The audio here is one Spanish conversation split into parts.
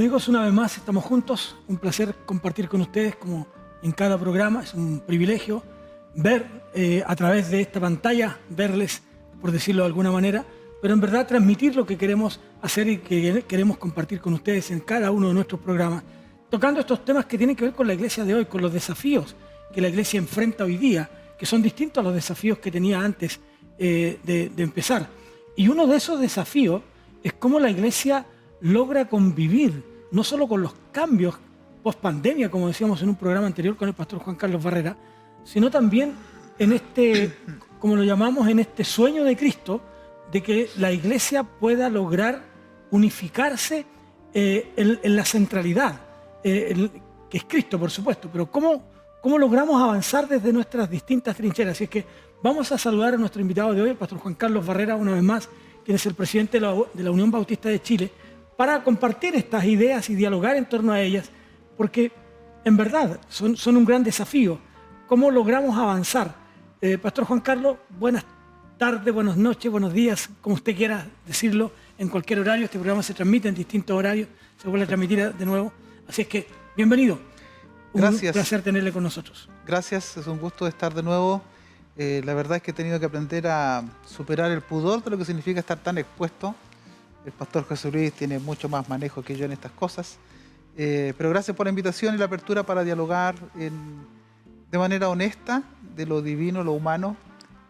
amigos, una vez más estamos juntos. Un placer compartir con ustedes como en cada programa. Es un privilegio ver a través de esta pantalla, verles, por decirlo de alguna manera, pero en verdad transmitir lo que queremos hacer y que queremos compartir con ustedes en cada uno de nuestros programas, tocando estos temas que tienen que ver con la iglesia de hoy, con los desafíos que la iglesia enfrenta hoy día, que son distintos a los desafíos que tenía antes de empezar. Y uno de esos desafíos es cómo la iglesia logra convivir, no solo con los cambios post-pandemia, como decíamos en un programa anterior con el pastor Juan Carlos Barrera, sino también en este, como lo llamamos, en este sueño de Cristo, de que la iglesia pueda lograr unificarse en la centralidad, que es Cristo, por supuesto, pero ¿cómo logramos avanzar desde nuestras distintas trincheras? Así es que vamos a saludar a nuestro invitado de hoy, el pastor Juan Carlos Barrera, una vez más, quien es el presidente de la Unión Bautista de Chile, para compartir estas ideas y dialogar en torno a ellas, porque en verdad son un gran desafío. ¿Cómo logramos avanzar? Pastor Juan Carlos, buenas tardes, buenas noches, buenos días, como usted quiera decirlo, en cualquier horario. Este programa se transmite en distintos horarios, se vuelve a transmitir de nuevo. Así es que, bienvenido. Gracias. Un placer tenerle con nosotros. Gracias, es un gusto estar de nuevo. La verdad es que he tenido que aprender a superar el pudor de lo que significa estar tan expuesto. El pastor José Luis tiene mucho más manejo que yo en estas cosas. Pero gracias por la invitación y la apertura para dialogar de manera honesta de lo divino, lo humano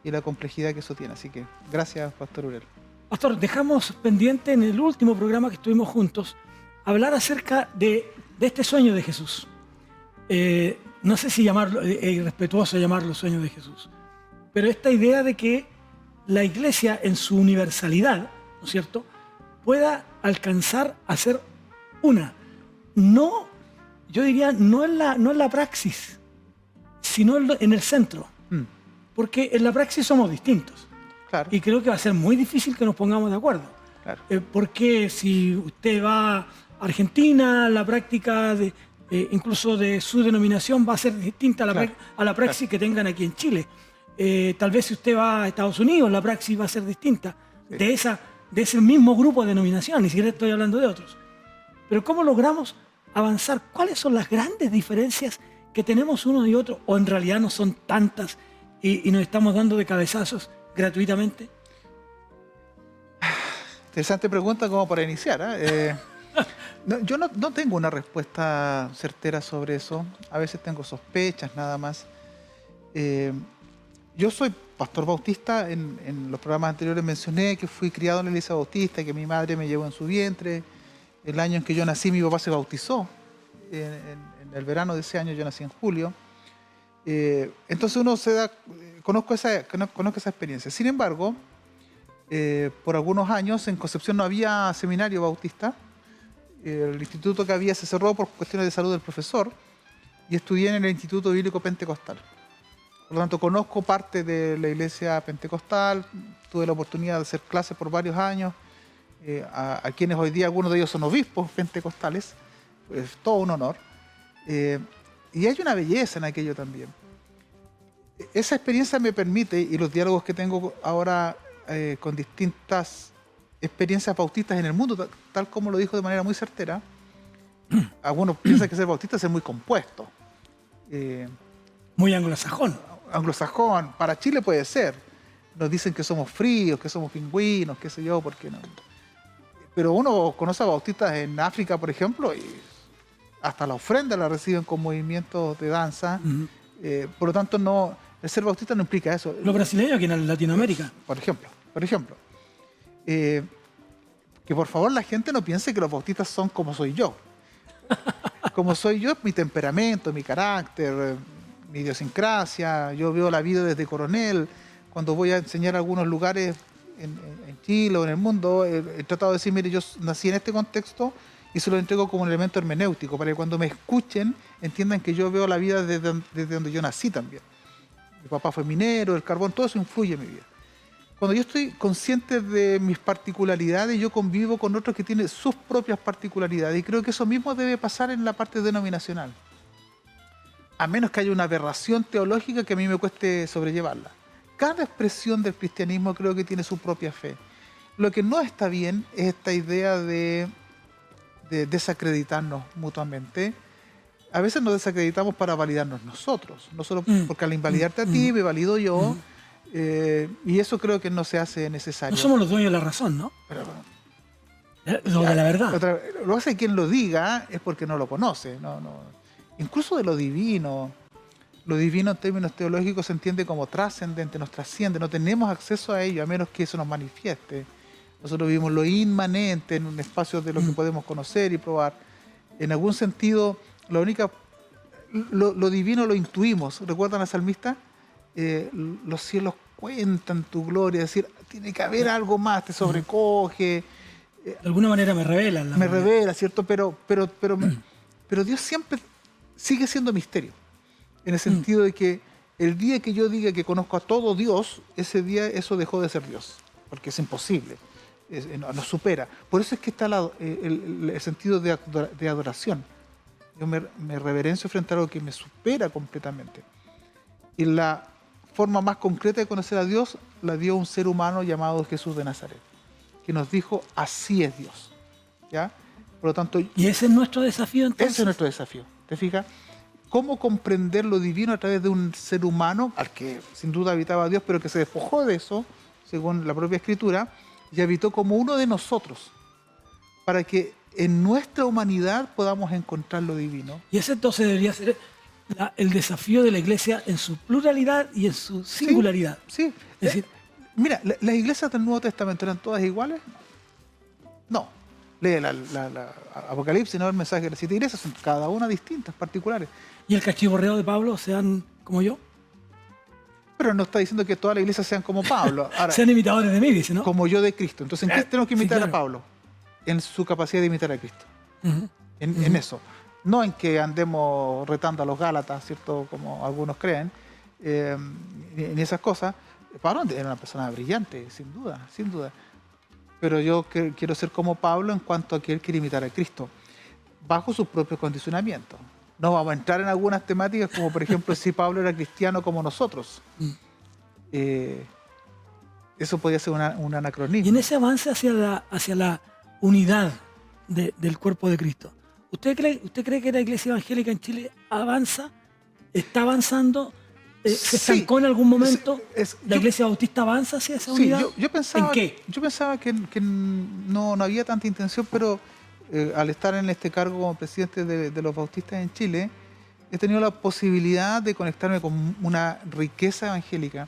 y la complejidad que eso tiene. Así que gracias, pastor Uriel. Pastor, dejamos pendiente en el último programa que estuvimos juntos hablar acerca de este sueño de Jesús. No sé si llamarlo, es irrespetuoso llamarlo sueño de Jesús, pero esta idea de que la iglesia en su universalidad, ¿no es cierto?, pueda alcanzar a ser una. No, yo diría, no en la praxis, sino en el centro. Porque en la praxis somos distintos. Claro. Y creo que va a ser muy difícil que nos pongamos de acuerdo. Claro. Porque si usted va a Argentina, la práctica incluso de su denominación va a ser distinta a la praxis que tengan aquí en Chile. Tal vez si usted va a Estados Unidos, la praxis va a ser distinta de ese mismo grupo de denominación, ni siquiera estoy hablando de otros. Pero ¿cómo logramos avanzar? ¿Cuáles son las grandes diferencias que tenemos uno y otro? ¿O en realidad no son tantas y nos estamos dando de cabezazos gratuitamente? Interesante pregunta como para iniciar. Yo no tengo una respuesta certera sobre eso. A veces tengo sospechas nada más. Yo soy pastor bautista. En los programas anteriores mencioné que fui criado en la iglesia bautista, que mi madre me llevó en su vientre. El año en que yo nací, mi papá se bautizó. En el verano de ese año, yo nací en julio. Entonces uno conozco esa experiencia. Sin embargo, por algunos años en Concepción no había seminario bautista. El instituto que había se cerró por cuestiones de salud del profesor y estudié en el Instituto Bíblico Pentecostal. Por lo tanto, conozco parte de la iglesia pentecostal, tuve la oportunidad de hacer clases por varios años, a quienes hoy día algunos de ellos son obispos pentecostales, es todo un honor. Y hay una belleza en aquello también. Esa experiencia me permite, y los diálogos que tengo ahora con distintas experiencias bautistas en el mundo, tal como lo dijo de manera muy certera, algunos piensan que ser bautista es ser muy compuesto. Muy anglosajón. Anglosajón, para Chile puede ser. Nos dicen que somos fríos, que somos pingüinos, qué sé yo, ¿por qué no? Pero uno conoce a bautistas en África, por ejemplo, y hasta la ofrenda la reciben con movimientos de danza. Por lo tanto, el ser bautista no implica eso. Los brasileños aquí en Latinoamérica. Por ejemplo. Que por favor la gente no piense que los bautistas son como soy yo. Como soy yo, mi temperamento, mi carácter, mi idiosincrasia. Yo veo la vida desde coronel. Cuando voy a enseñar a algunos lugares en Chile o en el mundo, he tratado de decir, mire, yo nací en este contexto y se lo entrego como un elemento hermenéutico, para que cuando me escuchen entiendan que yo veo la vida desde donde yo nací también. Mi papá fue minero, el carbón, todo eso influye en mi vida. Cuando yo estoy consciente de mis particularidades, yo convivo con otros que tienen sus propias particularidades, y creo que eso mismo debe pasar en la parte denominacional. A menos que haya una aberración teológica que a mí me cueste sobrellevarla. Cada expresión del cristianismo creo que tiene su propia fe. Lo que no está bien es esta idea de de desacreditarnos mutuamente. A veces nos desacreditamos para validarnos nosotros, no solo porque al invalidarte a ti me valido yo, y eso creo que no se hace necesario. No somos los dueños de la razón, ¿no? Pero, Lo de la verdad. lo que hace quien lo diga es porque no lo conoce. Incluso de lo divino en términos teológicos se entiende como trascendente, nos trasciende, no tenemos acceso a ello a menos que eso nos manifieste. Nosotros vivimos lo inmanente en un espacio de lo que podemos conocer y probar. En algún sentido, lo divino lo intuimos. ¿Recuerdan al salmista? Los cielos cuentan tu gloria, es decir, tiene que haber algo más, te sobrecoge. De alguna manera me revelan. Me revela, ¿cierto? Pero Dios siempre sigue siendo misterio. En el sentido de que el día que yo diga que conozco a todo Dios, ese día eso dejó de ser Dios. Porque es imposible. Nos supera. Por eso es que está el sentido de adoración. Yo me reverencio frente a algo que me supera completamente. Y la forma más concreta de conocer a Dios la dio un ser humano llamado Jesús de Nazaret, que nos dijo, así es Dios. ¿Ya? Por lo tanto, y ese es nuestro desafío entonces. Ese es nuestro desafío. ¿Te fijas? ¿Cómo comprender lo divino a través de un ser humano al que sin duda habitaba Dios, pero que se despojó de eso, según la propia Escritura, y habitó como uno de nosotros, para que en nuestra humanidad podamos encontrar lo divino? Y ese entonces debería ser el desafío de la Iglesia en su pluralidad y en su singularidad. Sí. Es decir, mira, ¿las iglesias del Nuevo Testamento eran todas iguales? No. Lee la Apocalipsis, no el mensaje de las 7 iglesias, son cada una distintas, particulares. ¿Y el cachivorreo de Pablo sean como yo? Pero no está diciendo que todas las iglesias sean como Pablo. Ahora, sean imitadores de mí, dice, ¿no? Como yo de Cristo. Entonces, ¿en qué tenemos que imitar claro. a Pablo? En su capacidad de imitar a Cristo. En eso. No en que andemos retando a los Gálatas, ¿cierto? Como algunos creen, en esas cosas. Pablo era una persona brillante, sin duda, sin duda. Pero yo quiero ser como Pablo en cuanto a que él quiere imitar a Cristo, bajo sus propios condicionamientos. No vamos a entrar en algunas temáticas, como por ejemplo si Pablo era cristiano como nosotros. Eso podría ser un anacronismo. Y en ese avance hacia la unidad del cuerpo de Cristo, ¿usted cree que la Iglesia Evangélica en Chile avanza? ¿Está avanzando? ¿Se estancó en algún momento? ¿La Iglesia Bautista avanza hacia esa unidad? Yo pensaba, ¿En qué? Yo pensaba que no había tanta intención, pero al estar en este cargo como presidente de los bautistas en Chile, he tenido la posibilidad de conectarme con una riqueza evangélica.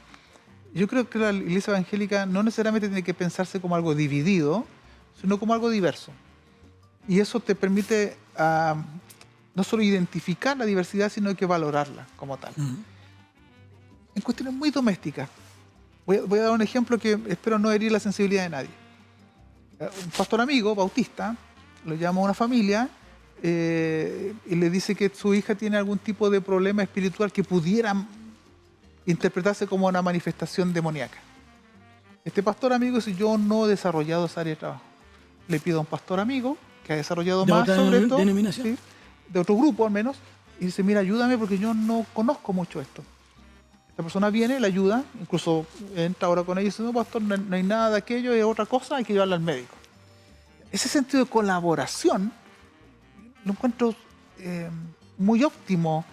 Yo creo que la Iglesia Evangélica no necesariamente tiene que pensarse como algo dividido, sino como algo diverso. Y eso te permite no solo identificar la diversidad, sino que valorarla como tal. En cuestiones muy domésticas. Voy a dar un ejemplo que espero no herir la sensibilidad de nadie. Un pastor amigo, bautista, lo llama a una familia y le dice que su hija tiene algún tipo de problema espiritual que pudiera interpretarse como una manifestación demoníaca. Este pastor amigo dice, yo no he desarrollado esa área de trabajo. Le pido a un pastor amigo que ha desarrollado más sobre esto, ¿sí? De otro grupo al menos, y dice, mira, ayúdame porque yo no conozco mucho esto. Esta persona viene, le ayuda, incluso entra ahora con ella y dice, no, pastor, no hay nada de aquello, es otra cosa, hay que llevarla al médico. Ese sentido de colaboración lo encuentro muy óptimo.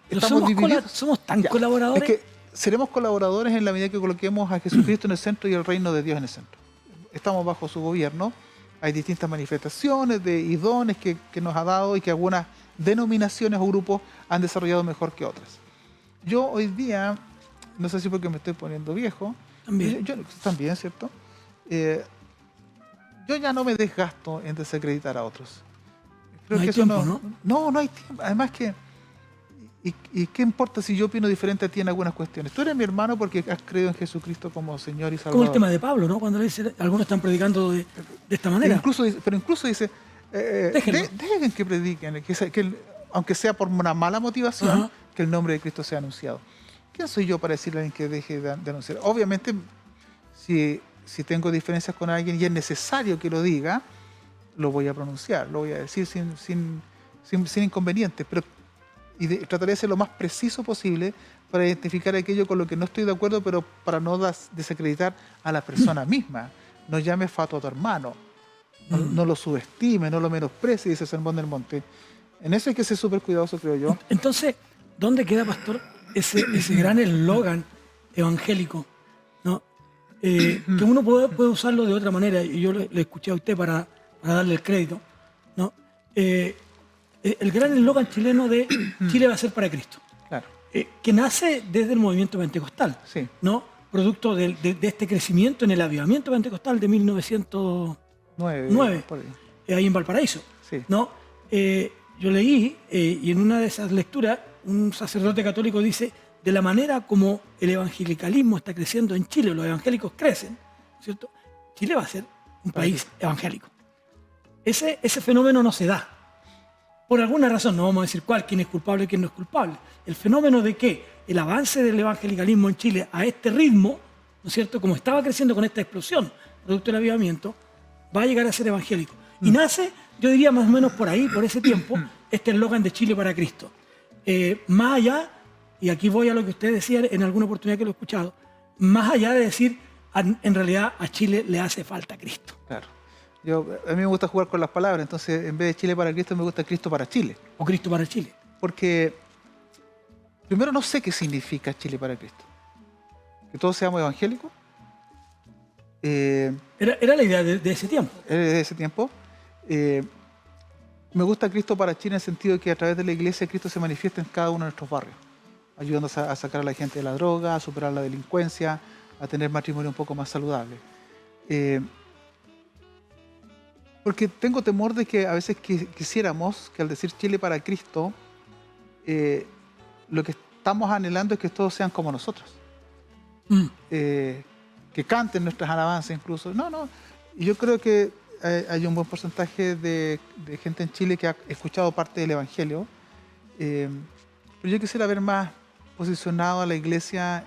Estamos divididos. ¿Somos tan colaboradores? Es que seremos colaboradores en la medida que coloquemos a Jesucristo en el centro y el reino de Dios en el centro. Estamos bajo su gobierno, hay distintas manifestaciones y dones que nos ha dado y que algunas denominaciones o grupos han desarrollado mejor que otras. Yo hoy día, no sé si porque me estoy poniendo viejo, también, también, ¿cierto? Yo ya no me desgasto en desacreditar a otros. Creo no hay que tiempo, eso no hay tiempo. Además que, ¿y qué importa si yo opino diferente a ti en algunas cuestiones? Tú eres mi hermano porque has creído en Jesucristo como Señor y Salvador. Como el tema de Pablo, ¿no? Cuando le dice, algunos están predicando de esta manera. Pero incluso dice, dejen que prediquen, aunque sea por una mala motivación, que el nombre de Cristo sea anunciado. ¿Quién soy yo para decirle a alguien que deje de anunciar? Obviamente, si tengo diferencias con alguien y es necesario que lo diga, lo voy a pronunciar, lo voy a decir sin inconvenientes, pero trataré de ser lo más preciso posible para identificar aquello con lo que no estoy de acuerdo, pero para no desacreditar a la persona misma. No llames fatuo a tu hermano, No lo subestime, no lo menosprecie, dice el Sermón del Monte. En eso hay que ser súper cuidadoso, creo yo. Entonces, ¿dónde queda, pastor, ese gran eslogan evangélico, ¿no? Que uno puede usarlo de otra manera, y yo le escuché a usted para darle el crédito, ¿no? El gran eslogan chileno de Chile va a ser para Cristo, Claro. que nace desde el movimiento pentecostal, Sí. ¿no? Producto de este crecimiento en el avivamiento pentecostal de 1909, por ahí. ahí en Valparaíso, Sí. ¿no? Yo leí, y en una de esas lecturas, un sacerdote católico dice, de la manera como el evangelicalismo está creciendo en Chile, los evangélicos crecen, ¿cierto? Chile va a ser un país evangélico. Ese fenómeno no se da. Por alguna razón, no vamos a decir cuál, quién es culpable y quién no es culpable. El fenómeno de que el avance del evangelicalismo en Chile a este ritmo, ¿no es cierto?, como estaba creciendo con esta explosión, producto del avivamiento, va a llegar a ser evangélico. Y nace, yo diría más o menos por ahí, por ese tiempo, este eslogan de Chile para Cristo. Más allá, y aquí voy a lo que usted decía en alguna oportunidad que lo he escuchado, más allá de decir, en realidad a Chile le hace falta Cristo. Claro. A mí me gusta jugar con las palabras, entonces en vez de Chile para Cristo me gusta Cristo para Chile. O Cristo para Chile. Porque primero no sé qué significa Chile para Cristo. Que todos seamos evangélicos. Era la idea de ese tiempo. De ese tiempo. Me gusta Cristo para Chile en el sentido de que a través de la iglesia Cristo se manifiesta en cada uno de nuestros barrios, ayudando a sacar a la gente de la droga, a superar la delincuencia, a tener matrimonio un poco más saludable. Porque tengo temor de que a veces quisiéramos que al decir Chile para Cristo, lo que estamos anhelando es que todos sean como nosotros. Que canten nuestras alabanzas incluso. No. Y yo creo que hay un buen porcentaje de gente en Chile que ha escuchado parte del Evangelio. Pero yo quisiera ver más posicionado a la iglesia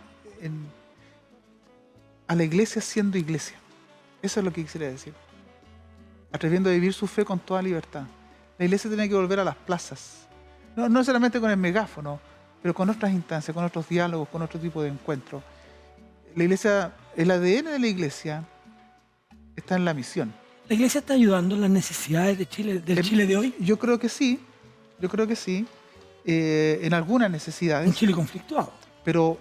siendo iglesia. Eso es lo que quisiera decir. Atreviendo a vivir su fe con toda libertad. La iglesia tiene que volver a las plazas. No solamente con el megáfono, pero con otras instancias, con otros diálogos, con otro tipo de encuentros. La iglesia, el ADN de la iglesia está en la misión. ¿La iglesia está ayudando en las necesidades de Chile, del Chile de hoy? Yo creo que sí. En algunas necesidades. Un Chile conflictuado. Pero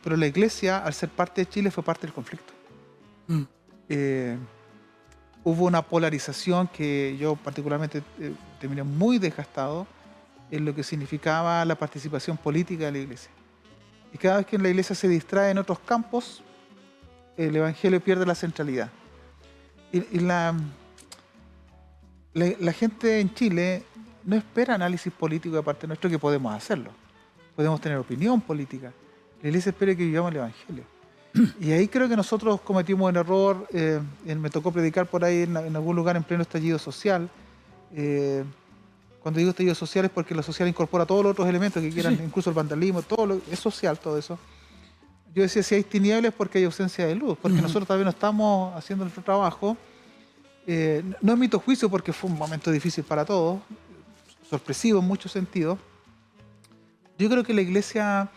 la iglesia, al ser parte de Chile, fue parte del conflicto. Hubo una polarización que yo particularmente terminé muy desgastado en lo que significaba la participación política de la iglesia. Y cada vez que la iglesia se distrae en otros campos, el evangelio pierde la centralidad. Y la gente en Chile no espera análisis político de parte nuestra, que podemos hacerlo. Podemos tener opinión política. La iglesia espera que vivamos el evangelio. Y ahí creo que nosotros cometimos un error. Me tocó predicar por ahí en algún lugar en pleno estallido social. Cuando digo estallido social es porque lo social incorpora todos los otros elementos que quieran, incluso el vandalismo, es social todo eso. Yo decía, si hay tinieblas es porque hay ausencia de luz, porque nosotros todavía no estamos haciendo nuestro trabajo. No emito juicio porque fue un momento difícil para todos, sorpresivo en muchos sentidos. Yo creo que la iglesia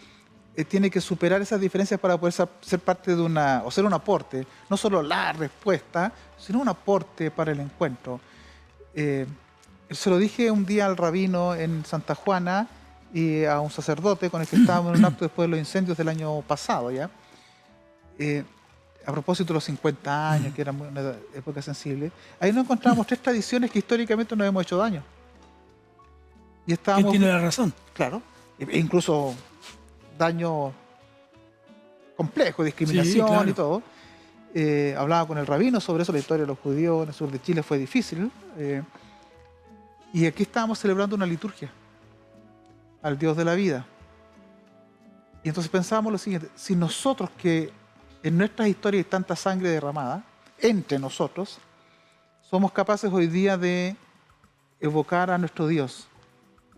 tiene que superar esas diferencias para poder ser parte de o ser un aporte, no solo la respuesta, sino un aporte para el encuentro. Se lo dije un día al rabino en Santa Juana y a un sacerdote con el que estábamos en un acto después de los incendios del año pasado, ¿ya? A propósito de los 50 años, que era una época sensible, ahí nos encontramos 3 tradiciones que históricamente nos hemos hecho daño. Y estábamos, ¿Quién tiene la razón? Claro, e incluso daño complejo, discriminación, claro, y todo. Hablaba con el rabino sobre eso, la historia de los judíos en el sur de Chile fue difícil. Y aquí estábamos celebrando una liturgia al Dios de la vida. Y entonces pensábamos lo siguiente: si nosotros, que en nuestras historias hay tanta sangre derramada, entre nosotros, somos capaces hoy día de evocar a nuestro Dios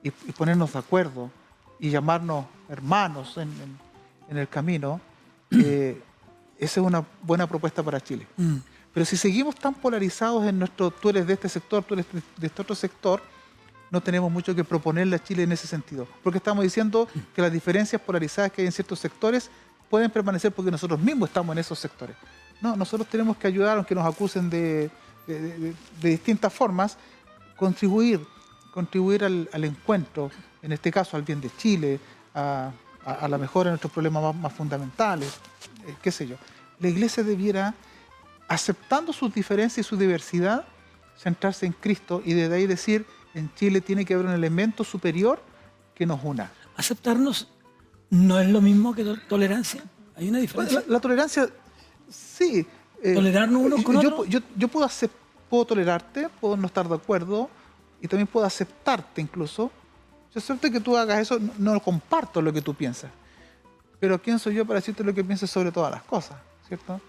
y ponernos de acuerdo y llamarnos hermanos en el camino, esa es una buena propuesta para Chile. Pero si seguimos tan polarizados en nuestro, tú eres de este sector, tú eres de este otro sector, no tenemos mucho que proponerle a Chile en ese sentido. Porque estamos diciendo que las diferencias polarizadas que hay en ciertos sectores pueden permanecer porque nosotros mismos estamos en esos sectores. No, nosotros tenemos que ayudar, aunque nos acusen de de distintas formas, contribuir al encuentro, en este caso al bien de Chile, a la mejora de nuestros problemas más fundamentales, qué sé yo. La Iglesia debiera, aceptando sus diferencias y su diversidad, centrarse en Cristo y desde ahí decir, en Chile tiene que haber un elemento superior que nos una. ¿Aceptarnos no es lo mismo que tolerancia? ¿Hay una diferencia? La tolerancia, sí. ¿Tolerarnos unos con otros? Yo puedo tolerarte, puedo no estar de acuerdo y también puedo aceptarte incluso. Yo acepto que tú hagas eso, no comparto lo que tú piensas. Pero ¿quién soy yo para decirte lo que piensas sobre todas las cosas? ¿Cierto?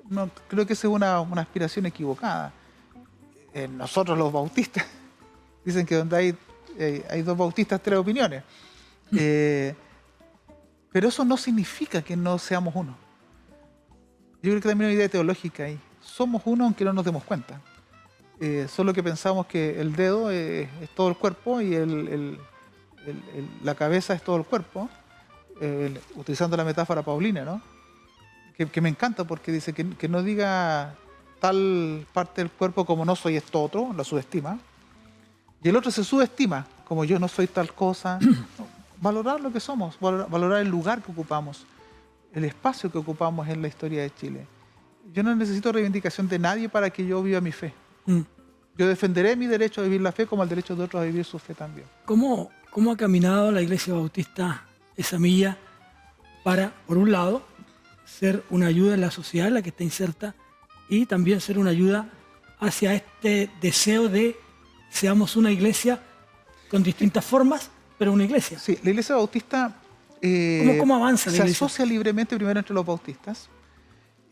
No, creo que esa es una aspiración equivocada. Nosotros los bautistas, dicen que donde hay dos bautistas, tres opiniones. Pero eso no significa que no seamos uno. Yo creo que también hay una idea teológica ahí. Somos uno aunque no nos demos cuenta. Solo que pensamos que el dedo es todo el cuerpo y la cabeza es todo el cuerpo, utilizando la metáfora paulina, ¿no? Que me encanta porque dice que no diga tal parte del cuerpo como no soy esto otro, lo subestima, y el otro se subestima como yo no soy tal cosa. Valorar lo que somos, valorar el lugar que ocupamos, el espacio que ocupamos en la historia de Chile. Yo no necesito reivindicación de nadie para que yo viva mi fe. Yo defenderé mi derecho a vivir la fe como el derecho de otros a vivir su fe también. ¿Cómo ha caminado la Iglesia Bautista esa milla para, por un lado, ser una ayuda en la sociedad en la que está inserta y también ser una ayuda hacia este deseo de seamos una iglesia con distintas formas, pero una iglesia? Sí, la Iglesia Bautista ¿Cómo avanza la iglesia? Se asocia libremente primero entre los bautistas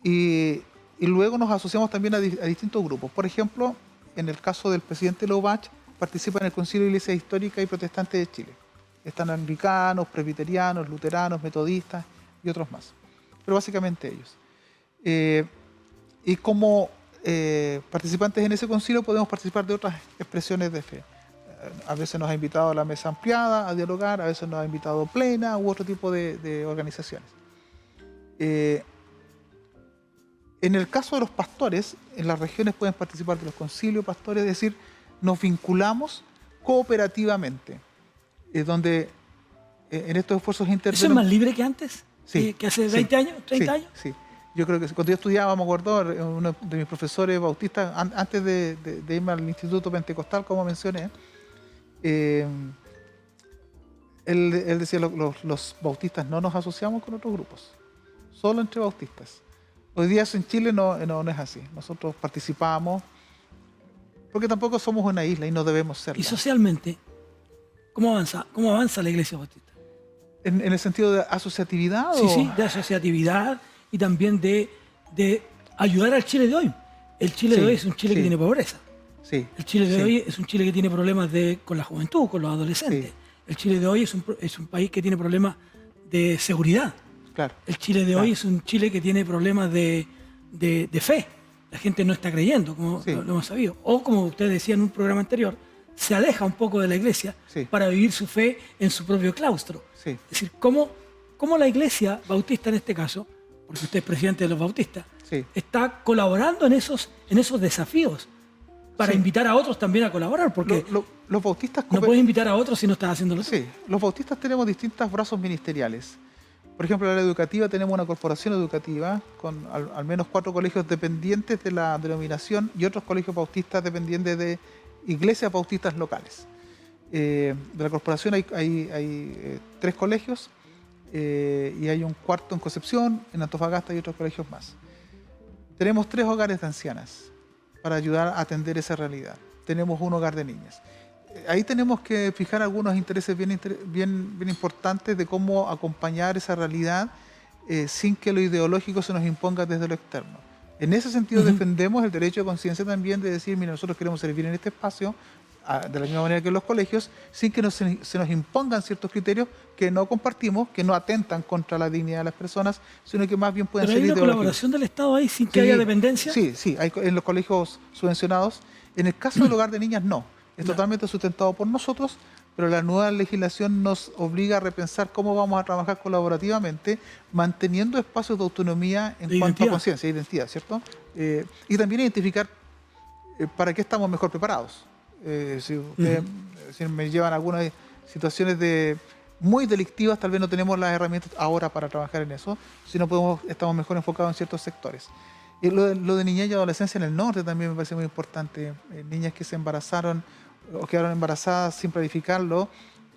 y luego nos asociamos también a distintos grupos. Por ejemplo, en el caso del presidente Laubach, participa en el Concilio de Iglesias Históricas y Protestantes de Chile. Están anglicanos, presbiterianos, luteranos, metodistas y otros más. Pero básicamente ellos. Y como participantes en ese concilio podemos participar de otras expresiones de fe. A veces nos ha invitado a la mesa ampliada a dialogar, a veces nos ha invitado plena u otro tipo de organizaciones. En el caso de los pastores, en las regiones pueden participar de los concilios pastores, es decir, nos vinculamos cooperativamente, donde en estos esfuerzos ¿Eso es más libre que antes? Sí. ¿Que hace 20 años, 30 años? Sí. Yo creo que cuando yo estudiaba, me acuerdo, uno de mis profesores bautistas, antes de irme al Instituto Pentecostal, como mencioné, él decía, los bautistas no nos asociamos con otros grupos, solo entre bautistas. Hoy día en Chile no es así. Nosotros participamos porque tampoco somos una isla y no debemos serlo. ¿Y socialmente cómo avanza la Iglesia Bautista? ¿En el sentido de asociatividad? Sí, de asociatividad y también de ayudar al Chile de hoy. El Chile de hoy es un Chile que tiene pobreza. Sí. El Chile de hoy es un Chile que tiene problemas con la juventud, con los adolescentes. Sí. El Chile de hoy es un país que tiene problemas de seguridad. Claro. El Chile de hoy es un Chile que tiene problemas de fe. La gente no está creyendo, como lo hemos sabido. O como usted decía en un programa anterior, se aleja un poco de la iglesia para vivir su fe en su propio claustro. Sí. Es decir, ¿cómo la Iglesia Bautista en este caso, porque usted es presidente de los bautistas, está colaborando en esos desafíos para invitar a otros también a colaborar? Porque los bautistas no puedes invitar a otros si no estás haciéndolo tú. Sí, los bautistas tenemos distintos brazos ministeriales. Por ejemplo, en la área educativa tenemos una corporación educativa con al menos 4 colegios dependientes de la denominación y otros colegios bautistas dependientes de iglesias bautistas locales. De la corporación hay 3 colegios y hay un cuarto en Concepción, en Antofagasta y otros colegios más. Tenemos 3 hogares de ancianas para ayudar a atender esa realidad. Tenemos un hogar de niñas. Ahí tenemos que fijar algunos intereses bien importantes de cómo acompañar esa realidad sin que lo ideológico se nos imponga desde lo externo. En ese sentido defendemos el derecho de conciencia también de decir, mira, nosotros queremos servir en este espacio de la misma manera que en los colegios, sin que se nos impongan ciertos criterios que no compartimos, que no atentan contra la dignidad de las personas, sino que más bien pueden ser ideológicos. ¿Pero hay una colaboración del Estado ahí sin que haya dependencia? Sí, hay en los colegios subvencionados. En el caso del hogar de niñas, no. Es totalmente sustentado por nosotros, pero la nueva legislación nos obliga a repensar cómo vamos a trabajar colaborativamente, manteniendo espacios de autonomía en cuanto a conciencia e identidad, ¿cierto? Y también identificar ¿para qué estamos mejor preparados? Si me llevan a algunas situaciones muy delictivas, tal vez no tenemos las herramientas ahora para trabajar en eso, si no estamos mejor enfocados en ciertos sectores. Y lo de niñez y adolescencia en el norte también me parece muy importante. Niñas que se embarazaron o quedaron embarazadas sin planificarlo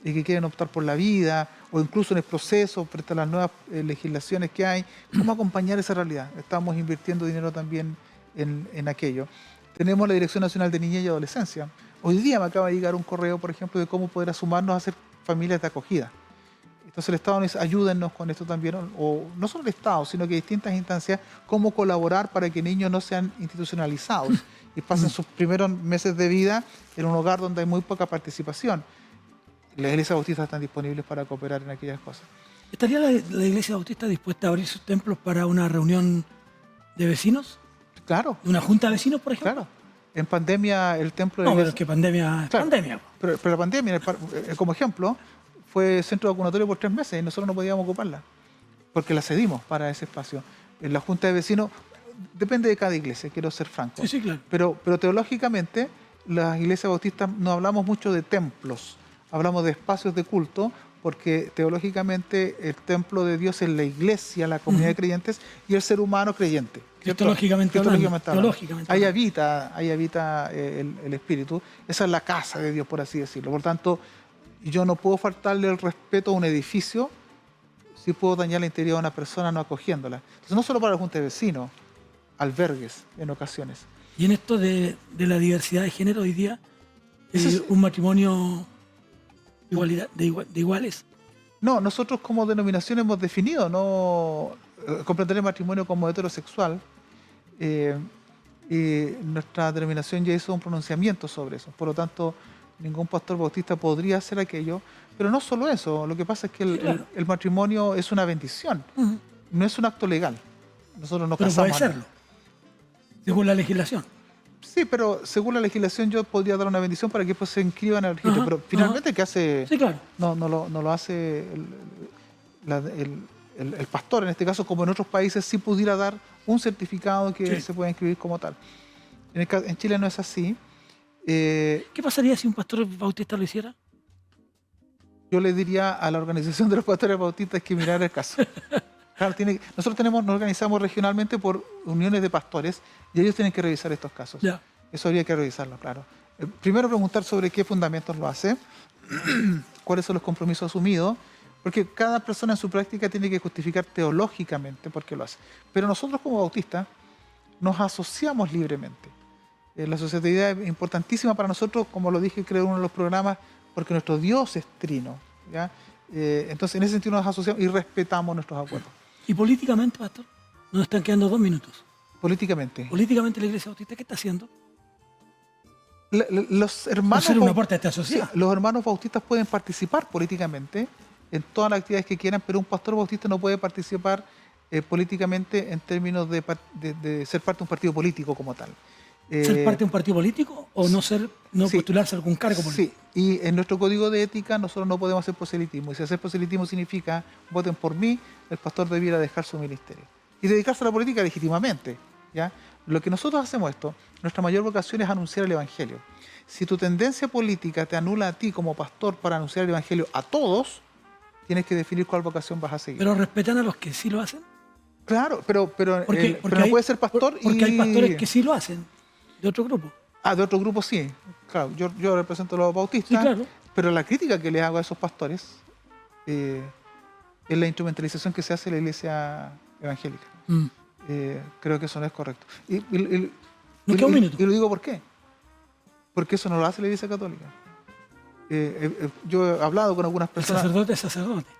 y que quieren optar por la vida, o incluso en el proceso, frente a las nuevas legislaciones que hay, ¿cómo acompañar esa realidad? Estamos invirtiendo dinero también en aquello. Tenemos la Dirección Nacional de Niñez y Adolescencia. Hoy día me acaba de llegar un correo, por ejemplo, de cómo poder sumarnos a hacer familias de acogida. Entonces el Estado nos dice, ayúdennos con esto también, o no solo el Estado, sino que distintas instancias, cómo colaborar para que niños no sean institucionalizados y pasen sus primeros meses de vida en un hogar donde hay muy poca participación. Las iglesias bautistas están disponibles para cooperar en aquellas cosas. ¿Estaría la iglesia bautista dispuesta a abrir sus templos para una reunión de vecinos? Claro. ¿De una junta de vecinos, por ejemplo? Claro. En pandemia el templo... No, pero es que pandemia es claro, pandemia. Pero la pandemia, como ejemplo, fue centro vacunatorio por 3 meses y nosotros no podíamos ocuparla, porque la cedimos para ese espacio. En la junta de vecinos, depende de cada iglesia, quiero ser franco. Sí, claro. Pero teológicamente, las iglesias bautistas no hablamos mucho de templos, hablamos de espacios de culto, porque teológicamente el templo de Dios es la iglesia, la comunidad de creyentes y el ser humano creyente. Teológicamente hablando. Ahí habita el Espíritu. Esa es la casa de Dios, por así decirlo. Por tanto, yo no puedo faltarle el respeto a un edificio si puedo dañar la integridad de una persona no acogiéndola. Entonces, no solo para la junta de vecinos, albergues en ocasiones. Y en esto de la diversidad de género hoy día, Es un matrimonio de iguales. No, nosotros como denominación hemos definido comprender el matrimonio como heterosexual, y nuestra denominación ya hizo un pronunciamiento sobre eso. Por lo tanto, ningún pastor bautista podría hacer aquello. Pero no solo eso, lo que pasa es que el matrimonio es una bendición, no es un acto legal. Nosotros nos casamos. Puede serlo, según la legislación. Sí, pero según la legislación yo podría dar una bendición para que pues, se inscriban al registro. Pero finalmente el que hace... Sí, claro. No lo hace el pastor, en este caso, como en otros países, sí pudiera dar un certificado que se pueda inscribir como tal. En Chile no es así. ¿Qué pasaría si un pastor bautista lo hiciera? Yo le diría a la organización de los pastores bautistas que mirara el caso. Claro, nosotros nos organizamos regionalmente por uniones de pastores y ellos tienen que revisar estos casos. Ya. Eso habría que revisarlo, claro. Primero preguntar sobre qué fundamentos lo hace, cuáles son los compromisos asumidos, porque cada persona en su práctica tiene que justificar teológicamente por qué lo hace. Pero nosotros como bautistas nos asociamos libremente. La asociatividad es importantísima para nosotros, como lo dije creo en uno de los programas, porque nuestro Dios es trino, ¿ya? Entonces en ese sentido nos asociamos y respetamos nuestros acuerdos. ¿Y políticamente, pastor? Nos están quedando 2 minutos. Políticamente. Políticamente la iglesia bautista, ¿qué está haciendo? Los hermanos, hacer un aporte a esta sociedad. Sí, los hermanos bautistas pueden participar políticamente en todas las actividades que quieran, pero un pastor bautista no puede participar políticamente en términos de ser parte de un partido político como tal. ¿Ser parte de un partido político o no postularse a algún cargo político? Sí, y en nuestro código de ética nosotros no podemos hacer proselitismo. Y si hacer proselitismo significa voten por mí, el pastor debiera dejar su ministerio y dedicarse a la política legítimamente, ¿ya? Lo que nosotros hacemos nuestra mayor vocación es anunciar el Evangelio. Si tu tendencia política te anula a ti como pastor para anunciar el Evangelio a todos, tienes que definir cuál vocación vas a seguir. ¿Pero respetan a los que sí lo hacen? Claro, pero no puede ser pastor porque hay pastores que sí lo hacen, de otro grupo. De otro grupo sí. Claro, yo represento a los bautistas, sí, claro. Pero la crítica que les hago a esos pastores es la instrumentalización que se hace en la iglesia evangélica. Creo que eso no es correcto. Y lo digo ¿por qué? Porque eso no lo hace la iglesia católica. Yo he hablado con algunas personas... El sacerdote es sacerdote.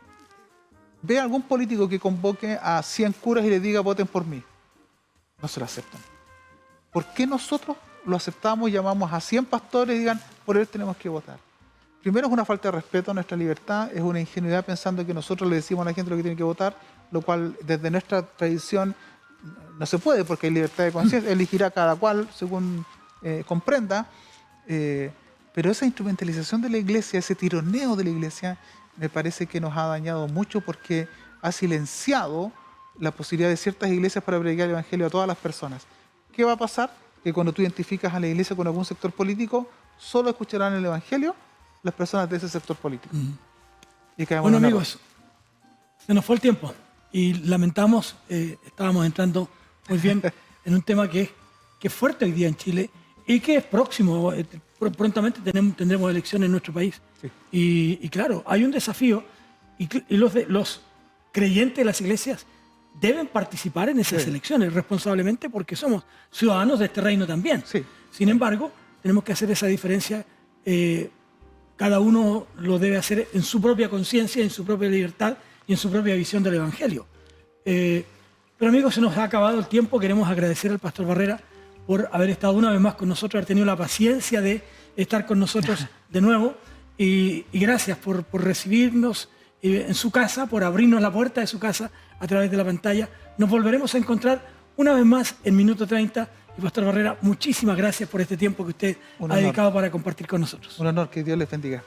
Ve a algún político que convoque a 100 curas y les diga voten por mí. No se lo aceptan. ¿Por qué nosotros lo aceptamos y llamamos a 100 pastores y digan por él tenemos que votar? Primero es una falta de respeto a nuestra libertad, es una ingenuidad pensando que nosotros le decimos a la gente lo que tiene que votar, lo cual desde nuestra tradición no se puede porque hay libertad de conciencia, elegirá cada cual según comprenda, pero esa instrumentalización de la iglesia, ese tironeo de la iglesia, me parece que nos ha dañado mucho porque ha silenciado la posibilidad de ciertas iglesias para predicar el evangelio a todas las personas. ¿Qué va a pasar? que cuando tú identificas a la iglesia con algún sector político, solo escucharán el evangelio las personas de ese sector político. Y caemos Bueno, en un error. amigos, se nos fue el tiempo y lamentamos, estábamos entrando muy bien en un tema que es fuerte hoy día en Chile y que es próximo. Prontamente tendremos elecciones en nuestro país. Sí. Y claro, hay un desafío y los creyentes de las iglesias deben participar en esas elecciones responsablemente porque somos ciudadanos de este reino también. Sí. Sin embargo, tenemos que hacer esa diferencia. Cada uno lo debe hacer en su propia conciencia, en su propia libertad y en su propia visión del Evangelio. Pero amigos, se nos ha acabado el tiempo. Queremos agradecer al Pastor Barrera por haber estado una vez más con nosotros, haber tenido la paciencia de estar con nosotros de nuevo. Y gracias por recibirnos en su casa, por abrirnos la puerta de su casa a través de la pantalla. Nos volveremos a encontrar una vez más en Minuto 30. Y Pastor Barrera, muchísimas gracias por este tiempo que usted ha dedicado para compartir con nosotros. Un honor, que Dios les bendiga.